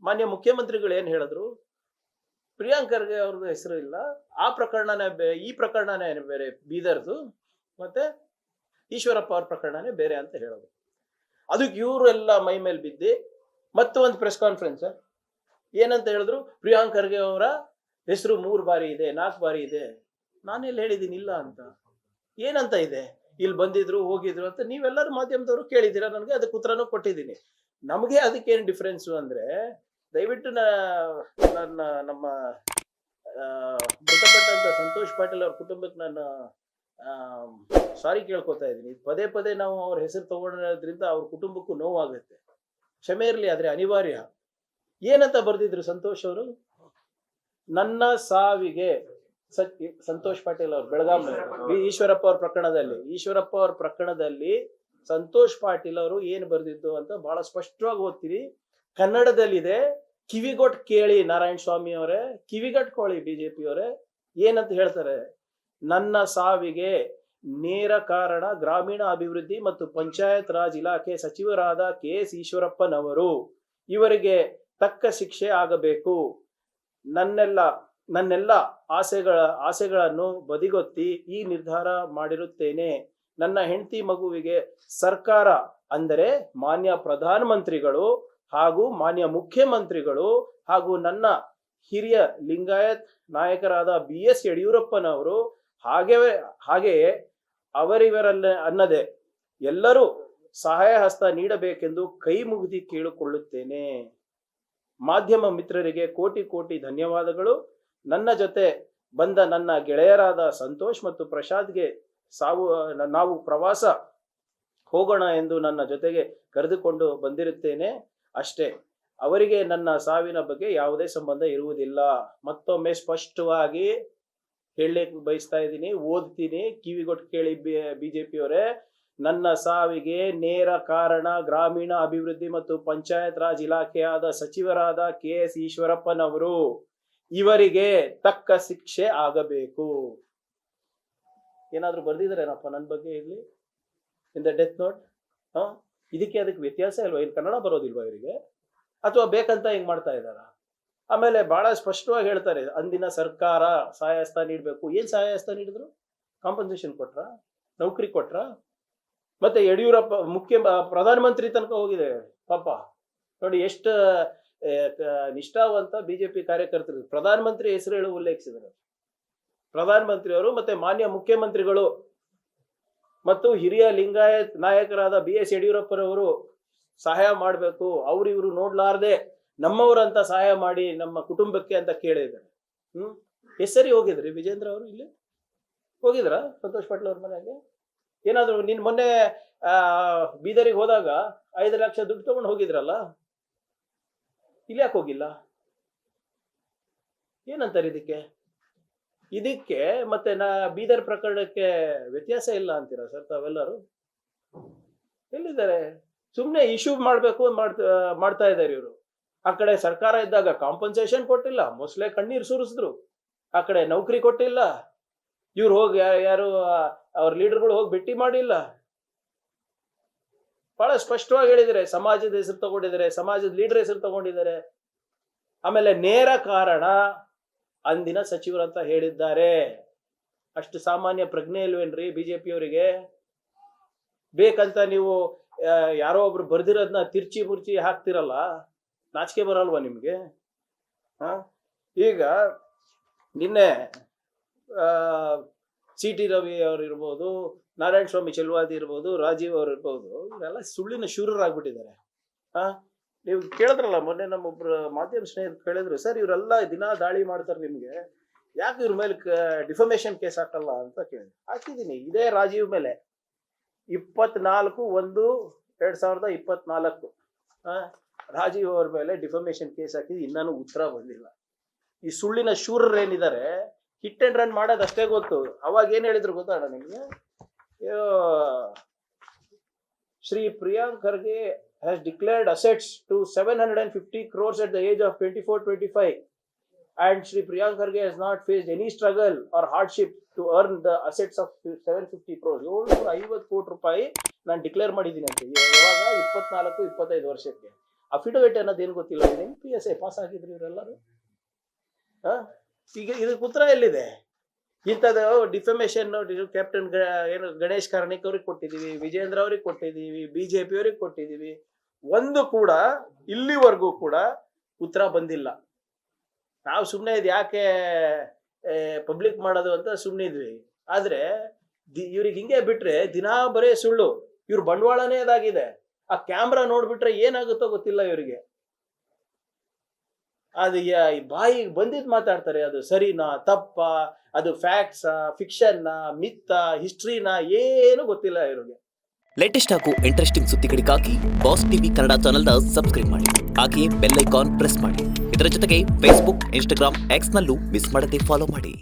ಮಾನ್ಯ ಮುಖ್ಯಮಂತ್ರಿಗಳು ಏನ್ ಹೇಳಿದ್ರು, ಪ್ರಿಯಾಂಕ್ ಖರ್ಗೆ ಅವ್ರದ್ದು ಹೆಸರು ಇಲ್ಲ, ಆ ಪ್ರಕರಣನೇ ಈ ಪ್ರಕರಣನೇ ಬೇರೆ ಬೀದರ್ದು, ಮತ್ತೆ ಈಶ್ವರಪ್ಪ ಅವ್ರ ಪ್ರಕರಣನೇ ಬೇರೆ ಅಂತ ಹೇಳೋದು. ಅದಕ್ಕೆ ಇವರು ಎಲ್ಲ ಮೈ ಮೇಲೆ ಬಿದ್ದಿ ಮತ್ತು ಒಂದು ಪ್ರೆಸ್ ಕಾನ್ಫರೆನ್ಸ್ ಏನಂತ ಹೇಳಿದ್ರು, ಪ್ರಿಯಾಂಕ್ ಖರ್ಗೆ ಅವರ ಹೆಸರು 3 ಬಾರಿ ಇದೆ, 4 ಬಾರಿ ಇದೆ. ನಾನೆಲ್ಲಿ ಹೇಳಿದ್ದೀನಿ ಇಲ್ಲ ಅಂತ? ಏನಂತ ಇದೆ? ಇಲ್ಲಿ ಬಂದಿದ್ರು ಹೋಗಿದ್ರು ಅಂತ ನೀವೆಲ್ಲರೂ ಮಾಧ್ಯಮದವರು ಕೇಳಿದ್ದೀರಾ, ನನಗೆ ಅದಕ್ಕೆ ಉತ್ತರನೂ ಕೊಟ್ಟಿದ್ದೀನಿ. ನಮಗೆ ಅದಕ್ಕೇನು ಡಿಫ್ರೆನ್ಸು ಅಂದ್ರೆ, ದಯವಿಟ್ಟು ನಮ್ಮ ಮೃತಪಟ್ಟಂತ ಸಂತೋಷ್ ಪಾಟೀಲ್ ಅವ್ರ ಕುಟುಂಬಕ್ಕೆ ನಾನು ಸಾರಿ ಕೇಳ್ಕೊತಾ ಇದ್ದೀನಿ. ಪದೇ ಪದೇ ನಾವು ಅವ್ರ ಹೆಸರು ತಗೊಳ್ಳೋದ್ರಿಂದ ಅವ್ರ ಕುಟುಂಬಕ್ಕೂ ನೋವಾಗುತ್ತೆ, ಕ್ಷಮೆ ಇರಲಿ, ಆದ್ರೆ ಅನಿವಾರ್ಯ. ಏನಂತ ಬರ್ದಿದ್ರು ಸಂತೋಷ್ ಅವರು? ನನ್ನ ಸಾವಿಗೆ ಸಂತೋಷ್ ಪಾಟೀಲ್ ಅವರು ಬೆಳಗಾಂ ಈಶ್ವರಪ್ಪ ಅವ್ರ ಪ್ರಕರಣದಲ್ಲಿ ಸಂತೋಷ್ ಪಾಟೀಲ್ ಅವರು ಏನ್ ಬರ್ದಿದ್ದು ಅಂತ ಬಹಳ ಸ್ಪಷ್ಟವಾಗಿ ಓದ್ತೀರಿ. ಕನ್ನಡದಲ್ಲಿದೆ, ಕಿವಿಗೊಟ್ಟು ಕೇಳಿ ನಾರಾಯಣ ಸ್ವಾಮಿ ಅವರೇ, ಕಿವಿಗಟ್ಕೊಳ್ಳಿ ಬಿಜೆಪಿ ಅವರೇ. ಏನಂತ ಹೇಳ್ತಾರೆ? ನನ್ನ ಸಾವಿಗೆ ನೇರ ಕಾರಣ ಗ್ರಾಮೀಣ ಅಭಿವೃದ್ಧಿ ಮತ್ತು ಪಂಚಾಯತ್ ರಾಜ್ ಇಲಾಖೆ ಸಚಿವರಾದ KS ಈಶ್ವರಪ್ಪನವರು. ಇವರಿಗೆ ತಕ್ಕ ಶಿಕ್ಷೆ ಆಗಬೇಕು. ನನ್ನೆಲ್ಲ ಆಸೆಗಳನ್ನು ಬದಿಗೊತ್ತಿ ಈ ನಿರ್ಧಾರ ಮಾಡಿರುತ್ತೇನೆ. ನನ್ನ ಹೆಂಡತಿ ಮಗುವಿಗೆ ಸರ್ಕಾರ ಅಂದರೆ ಮಾನ್ಯ ಪ್ರಧಾನಮಂತ್ರಿಗಳು ಹಾಗೂ ಮಾನ್ಯ ಮುಖ್ಯಮಂತ್ರಿಗಳು ಹಾಗೂ ನನ್ನ ಹಿರಿಯ ಲಿಂಗಾಯತ್ ನಾಯಕರಾದ BS ಯಡಿಯೂರಪ್ಪನವರು ಹಾಗೆಯೇ ಅವರಿವರಲ್ಲ ಅನ್ನದೆ ಎಲ್ಲರೂ ಸಹಾಯ ಹಸ್ತ ನೀಡಬೇಕೆಂದು ಕೈ ಮುಗಿದು ಕೇಳಿಕೊಳ್ಳುತ್ತೇನೆ. ಮಾಧ್ಯಮ ಮಿತ್ರರಿಗೆ ಕೋಟಿ ಕೋಟಿ ಧನ್ಯವಾದಗಳು. ನನ್ನ ಜೊತೆ ಬಂದ ನನ್ನ ಗೆಳೆಯರಾದ ಸಂತೋಷ್ ಮತ್ತು ಪ್ರಸಾದ್ಗೆ ನಾವು ಪ್ರವಾಸ ಹೋಗೋಣ ಎಂದು ನನ್ನ ಜೊತೆಗೆ ಕರೆದುಕೊಂಡು ಬಂದಿರುತ್ತೇನೆ ಅಷ್ಟೇ. ಅವರಿಗೆ ನನ್ನ ಸಾವಿನ ಬಗ್ಗೆ ಯಾವುದೇ ಸಂಬಂಧ ಇರುವುದಿಲ್ಲ. ಮತ್ತೊಮ್ಮೆ ಸ್ಪಷ್ಟವಾಗಿ ಹೇಳಲಿಕ್ಕೆ ಬಯಸ್ತಾ ಇದ್ದೀನಿ, ಓದ್ತೀನಿ, ಕಿವಿಗೊಟ್ಟು ಕೇಳಿ ಬಿಜೆಪಿ ಅವರೇ. ನನ್ನ ಸಾವಿಗೆ ನೇರ ಕಾರಣ ಗ್ರಾಮೀಣ ಅಭಿವೃದ್ಧಿ ಮತ್ತು ಪಂಚಾಯತ್ ರಾಜ್ ಇಲಾಖೆಯಾದ ಸಚಿವರಾದ KS ಈಶ್ವರಪ್ಪನವರು. ಇವರಿಗೆ ತಕ್ಕ ಶಿಕ್ಷೆ ಆಗಬೇಕು. ಏನಾದ್ರೂ ಬರ್ದಿದಾರೇನಪ್ಪ ನನ್ನ ಬಗ್ಗೆ ಇಲ್ಲಿ ಇನ್ ದ ಡೆತ್ ನೋಟ್? ಇದಕ್ಕೆ ಅದಕ್ಕೆ ವ್ಯತ್ಯಾಸ ಇಲ್ವಾ? ಇಲ್ಲಿ ಕನ್ನಡ ಬರೋದಿಲ್ವಾ ಇವರಿಗೆ? ಅಥವಾ ಬೇಕಂತ ಹಿಂಗ್ ಮಾಡ್ತಾ ಇದ್ದಾರ? ಆಮೇಲೆ ಬಹಳ ಸ್ಪಷ್ಟವಾಗಿ ಹೇಳ್ತಾರೆ, ಅಂದಿನ ಸರ್ಕಾರ ಸಹಾಯ ಹಸ್ತ ನೀಡಬೇಕು. ಏನ್ ಸಹಾಯ ಹಸ್ತ ನೀಡಿದ್ರು? ಕಾಂಪನ್ಸೇಷನ್ ಕೊಟ್ರ? ನೌಕರಿ ಕೊಟ್ರ? ಮತ್ತೆ ಯಡಿಯೂರಪ್ಪ ಪ್ರಧಾನಮಂತ್ರಿ ತನಕ ಹೋಗಿದೆ ಪಾಪ. ನೋಡಿ ಎಷ್ಟು ನಿಷ್ಠಾವಂತ ಬಿಜೆಪಿ ಕಾರ್ಯಕರ್ತರು. ಪ್ರಧಾನಮಂತ್ರಿ ಹೆಸರು ಹೇಳಿ ಉಲ್ಲೇಖಿಸಿದರು. ಪ್ರಧಾನಮಂತ್ರಿ ಅವರು ಮತ್ತೆ ಮಾನ್ಯ ಮುಖ್ಯಮಂತ್ರಿಗಳು ಮತ್ತು ಹಿರಿಯ ಲಿಂಗಾಯತ್ ನಾಯಕರಾದ BS ಯಡಿಯೂರಪ್ಪರವರು ಸಹಾಯ ಮಾಡಬೇಕು, ಇವರು ನೋಡ್ಲಾರ್ದೆ ನಮ್ಮವರಂತ ಸಹಾಯ ಮಾಡಿ ನಮ್ಮ ಕುಟುಂಬಕ್ಕೆ ಅಂತ ಕೇಳಿದ್ದಾರೆ. ಹೆಸರಿ ಹೋಗಿದ್ರಿ ವಿಜೇಂದ್ರ ಅವರು? ಇಲ್ಲಿ ಹೋಗಿದ್ರ ಸಂತೋಷ್ ಪಾಟೀಲ್ ಅವ್ರ ಮನೆಗೆ? ಏನಾದ್ರು ನೀನ್ ಮೊನ್ನೆ ಬೀದರಿಗೆ ಹೋದಾಗ 5 ಲಕ್ಷ ದುಡ್ಡು ತಗೊಂಡು ಹೋಗಿದ್ರಲ್ಲ, ಇಲ್ಲಿ ಯಾಕೆ ಹೋಗಿಲ್ಲ? ಏನಂತಾರೆ ಇದಕ್ಕೆ ಮತ್ತೆ ಬೀದರ್ ಪ್ರಕರಣಕ್ಕೆ ವ್ಯತ್ಯಾಸ ಇಲ್ಲ ಅಂತೀರಾ ಸರ್ ತಾವೆಲ್ಲರೂ? ಎಲ್ಲಿದ್ದಾರೆ? ಸುಮ್ನೆ ಇಶ್ಯೂ ಮಾಡ್ಬೇಕು ಮಾಡ್ತಾ ಇದ್ದಾರೆ ಇವರು. ಆ ಕಡೆ ಸರ್ಕಾರ ಇದ್ದಾಗ ಕಾಂಪನ್ಸೇಷನ್ ಕೊಟ್ಟಿಲ್ಲ, ಮೊಸಳೆ ಕಣ್ಣೀರ್ ಸುರಿಸಿದ್ರು. ಆ ಕಡೆ ನೌಕರಿ ಕೊಟ್ಟಿಲ್ಲ, ಇವ್ರು ಹೋಗಿ ಯಾರು ಅವ್ರ ಲೀಡರ್ಗಳು ಹೋಗಿ ಭೇಟಿ ಮಾಡಿಲ್ಲ. ಬಹಳ ಸ್ಪಷ್ಟವಾಗಿ ಹೇಳಿದ್ದಾರೆ, ಸಮಾಜದ ಹೆಸರು ತಗೊಂಡಿದ್ದಾರೆ, ಸಮಾಜದ ಲೀಡರ್ ಹೆಸರು ತಗೊಂಡಿದ್ದಾರೆ. ಆಮೇಲೆ ನೇರ ಕಾರಣ ಅಂದಿನ ಸಚಿವರು ಅಂತ ಹೇಳಿದ್ದಾರೆ. ಅಷ್ಟು ಸಾಮಾನ್ಯ ಪ್ರಜ್ಞೆ ಇಲ್ವೇನ್ರಿ ಬಿಜೆಪಿ ಅವರಿಗೆ? ಬೇಕಂತ ನೀವು ಯಾರೋ ಒಬ್ರು ಬರ್ದಿರೋದನ್ನ ತಿರ್ಚಿ ಮುರ್ಚಿ ಹಾಕ್ತಿರಲ್ಲ, ನಾಚಿಕೆ ಬರಲ್ವಾ ನಿಮ್ಗೆ? ಈಗ ನಿನ್ನೆ CT ರವಿ ಅವ್ರು ಇರ್ಬೋದು, ನಾರಾಯಣ ಸ್ವಾಮಿ ಚೆಲ್ವಾದಿ ಇರ್ಬೋದು, ರಾಜೀವ್ ಅವ್ರು ಇರ್ಬೋದು, ಇವರೆಲ್ಲ ಸುಳ್ಳಿನ ಶೂರರಾಗ್ಬಿಟ್ಟಿದ್ದಾರೆ. ನೀವು ಕೇಳಿದ್ರಲ್ಲ ಮೊನ್ನೆ ನಮ್ಮೊಬ್ರು ಮಾಧ್ಯಮ ಸ್ನೇಹಿತರು ಕೇಳಿದ್ರು, ಸರ್ ಇವರೆಲ್ಲ ದಿನ ದಾಳಿ ಮಾಡ್ತಾರೆ, ನಿಮ್ಗೆ ಯಾಕೆ ಇವ್ರ ಮೇಲೆ ಡಿಫಮೇಷನ್ ಕೇಸ್ ಹಾಕಲ್ಲ ಅಂತ ಕೇಳಿದ್ರು. ಹಾಕಿದ್ದೀನಿ. ಇದೇ ರಾಜೀವ್ ಮೇಲೆ 24/1/2024 ರಾಜೀವ್ ಅವ್ರ ಮೇಲೆ ಡಿಫಮೇಷನ್ ಕೇಸ್ ಹಾಕಿದ್ದು, ಇನ್ನೂ ಉತ್ತರ ಬಂದಿಲ್ಲ. ಈ ಸುಳ್ಳಿನ ಶೂರರೇನಿದ್ದಾರೆ ಹಿಟ್ ಅಂಡ್ ರನ್ ಮಾಡೋದು ಅಷ್ಟೇ ಗೊತ್ತು. ಅವಾಗ ಏನ್ ಹೇಳಿದ್ರು ಗೊತ್ತಾಡ ನಿಮ್ಗೆ? Shri Priyank Kharge has declared assets to 750 crores at the age of 24-25 and Shri Priyank Kharge has not faced any struggle or hardship to earn the assets of 750 crores. 750 ಕೋಟಿ ರೂಪಾಯಿ ನಾನು ಡಿಕ್ಲೇರ್ ಮಾಡಿದ್ದೀನಿ ಅಂತ. ಯಾವಾಗ? 24-25 ವರ್ಷಕ್ಕೆ. ಅಫಿಡವಿಟ್ ಅನ್ನೋದು ಏನು ಗೊತ್ತಿಲ್ಲ. PSI ಪಾಸ್ ಆಗಿದ್ರು ಇವರೆಲ್ಲರೂ. ಈಗ ಇದಕ್ಕೆ ಉತ್ತರ ಎಲ್ಲಿದೆ? ಇಂಥದ್ದು ಡಿಫಮೇಷನ್ ಕ್ಯಾಪ್ಟನ್ ಏನು ಗಣೇಶ್ ಕಾರ್ಣಿಕ್ ಅವ್ರಿಗೆ ಕೊಟ್ಟಿದ್ದೀವಿ, ವಿಜೇಂದ್ರ ಅವ್ರಿಗೆ ಕೊಟ್ಟಿದ್ದೀವಿ, BJP ಅವ್ರಿಗೆ ಕೊಟ್ಟಿದ್ದೀವಿ. ಒಂದು ಕೂಡ ಇಲ್ಲಿವರೆಗೂ ಕೂಡ ಉತ್ತರ ಬಂದಿಲ್ಲ. ನಾವು ಸುಮ್ಮನೆ ಇದು ಯಾಕೆ ಪಬ್ಲಿಕ್ ಮಾಡೋದು ಅಂತ ಸುಮ್ಮನೆ ಇದ್ವಿ. ಆದ್ರೆ ಇವ್ರಿಗೆ ಹಿಂಗೆ ಬಿಟ್ರೆ ದಿನಾ ಬರೇ ಸುಳ್ಳು. ಇವ್ರ ಬಂಡವಾಳನೇ ಅದಾಗಿದೆ. ಆ ಕ್ಯಾಮ್ರಾ ನೋಡ್ಬಿಟ್ರೆ ಏನಾಗುತ್ತೋ ಗೊತ್ತಿಲ್ಲ ಇವರಿಗೆ. ಅದು ಬಾಯಿಗೆ ಬಂದಿದ್ ಮಾತಾಡ್ತಾರೆ. ಅದು ಸರಿನಾ ತಪ್ಪಾ, ಅದು ಫ್ಯಾಕ್ಟ್ಸಾ ಫಿಕ್ಷನ್ನಾ ಮಿತ್ತಾ ಹಿಸ್ಟ್ರಿನಾ ಏನು ಗೊತ್ತಿಲ್ಲ ಇವ್ರಿಗೆ. ಲೇಟೆಸ್ಟ್ ಹಾಗೂ ಇಂಟ್ರೆಸ್ಟಿಂಗ್ ಸುದ್ದಿಗಳಿಗಾಗಿ ಬಾಸ್ ಟಿವಿ ಕನ್ನಡ ಚಾನೆಲ್ನ ಸಬ್ಸ್ಕ್ರೈಬ್ ಮಾಡಿ. ಹಾಗೆಯೇ ಬೆಲ್ ಐಕಾನ್ ಪ್ರೆಸ್ ಮಾಡಿ. ಇದರ ಜೊತೆಗೆ ಫೇಸ್ಬುಕ್, ಇನ್ಸ್ಟಾಗ್ರಾಮ್, ಎಕ್ಸ್ನಲ್ಲೂ ಮಿಸ್ ಮಾಡದೆ ಫಾಲೋ ಮಾಡಿ.